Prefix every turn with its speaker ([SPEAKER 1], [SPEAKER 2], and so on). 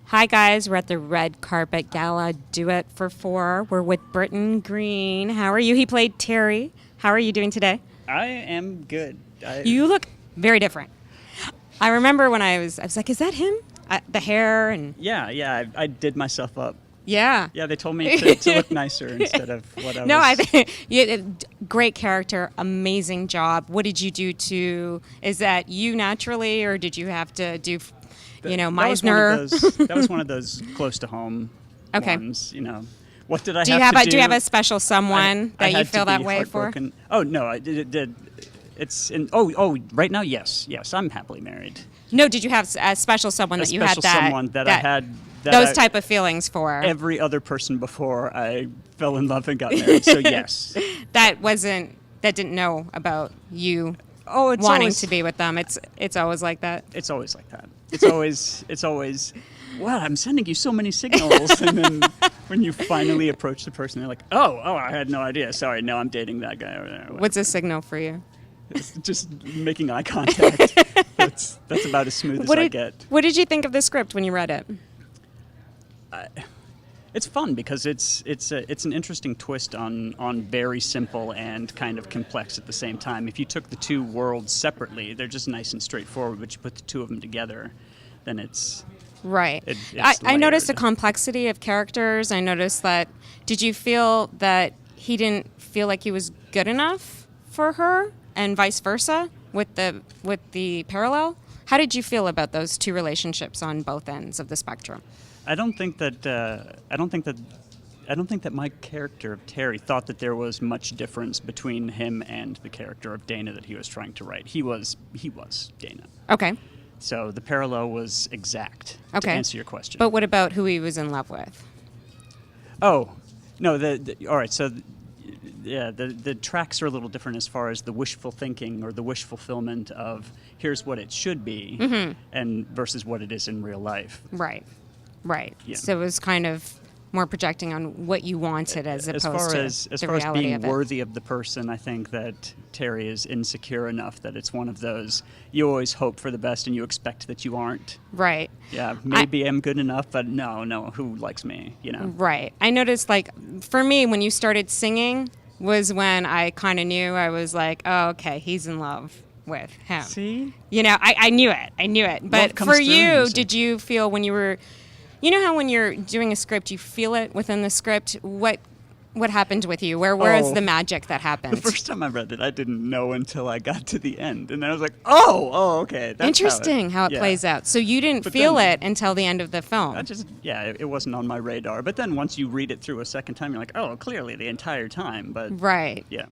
[SPEAKER 1] Hi guys, we're at the red carpet gala DUET for 4. We're with Briton Green. How are you? He played Terry. How are you doing today?
[SPEAKER 2] I am good.
[SPEAKER 1] You look very different. I remember when I was like, is that him? The hair and...
[SPEAKER 2] I did myself up.
[SPEAKER 1] Yeah.
[SPEAKER 2] Yeah, they told me to look nicer instead of what I was.
[SPEAKER 1] No, I think great character, amazing job. What did you do to... Is that you naturally, or did you have to do... Meisner.
[SPEAKER 2] That was one of those close to home ones. What did I
[SPEAKER 1] do
[SPEAKER 2] have
[SPEAKER 1] you have
[SPEAKER 2] to do?
[SPEAKER 1] Do you have a special someone that you feel that way for?
[SPEAKER 2] Oh no, I did. It's in. Oh, right now, yes, I'm happily married.
[SPEAKER 1] No, did you have a special someone that you had
[SPEAKER 2] someone that I had
[SPEAKER 1] those type of feelings for?
[SPEAKER 2] Every other person before I fell in love and got married. So yes,
[SPEAKER 1] that didn't know about you.
[SPEAKER 2] Oh, it's
[SPEAKER 1] wanting
[SPEAKER 2] always,
[SPEAKER 1] to be with them. It's always like that.
[SPEAKER 2] It's always like that. It's always, wow, I'm sending you so many signals. And then when you finally approach the person, they're like, oh, I had no idea. Sorry, no, I'm dating that guy over there.
[SPEAKER 1] What's a signal for you?
[SPEAKER 2] It's just making eye contact. That's about as smooth as I get.
[SPEAKER 1] What did you think of the script when you read it?
[SPEAKER 2] It's fun because it's an interesting twist on very simple and kind of complex at the same time. If you took the two worlds separately, they're just nice and straightforward, but you put the two of them together, then it's...
[SPEAKER 1] Right.
[SPEAKER 2] It's
[SPEAKER 1] I noticed the complexity of characters. I noticed that... Did you feel that he didn't feel like he was good enough for her, and vice versa with the parallel? How did you feel about those two relationships on both ends of the spectrum?
[SPEAKER 2] I don't think that my character of Terry thought that there was much difference between him and the character of Dana that he was trying to write. He was Dana.
[SPEAKER 1] Okay.
[SPEAKER 2] So the parallel was exact.
[SPEAKER 1] Okay.
[SPEAKER 2] To answer your question.
[SPEAKER 1] But what about who he was in love with?
[SPEAKER 2] Oh, no. All right. So, the tracks are a little different as far as the wishful thinking or the wish fulfillment of here's what it should be, and versus what it is in real life.
[SPEAKER 1] Right.
[SPEAKER 2] Yeah.
[SPEAKER 1] So it was kind of more projecting on what you wanted as opposed to the reality
[SPEAKER 2] as far as being
[SPEAKER 1] of it.
[SPEAKER 2] worthy of the person, I think that Terry is insecure enough that it's one of those you always hope for the best and you expect that you aren't.
[SPEAKER 1] Right.
[SPEAKER 2] Yeah, maybe I'm good enough, but no, who likes me,
[SPEAKER 1] Right. I noticed, like, for me, when you started singing was when I kind of knew. I was like, oh, okay, he's in love with him.
[SPEAKER 2] See?
[SPEAKER 1] I knew it. But for you, did you feel when you were... You know how when you're doing a script, you feel it within the script? What happened with you? Where is the magic that happened?
[SPEAKER 2] The first time I read it, I didn't know until I got to the end. And then I was like, oh, okay. That's
[SPEAKER 1] interesting how it plays out. So you didn't feel it until the end of the film.
[SPEAKER 2] It wasn't on my radar. But then once you read it through a second time, you're like, oh, clearly the entire time. But
[SPEAKER 1] right.
[SPEAKER 2] Yeah.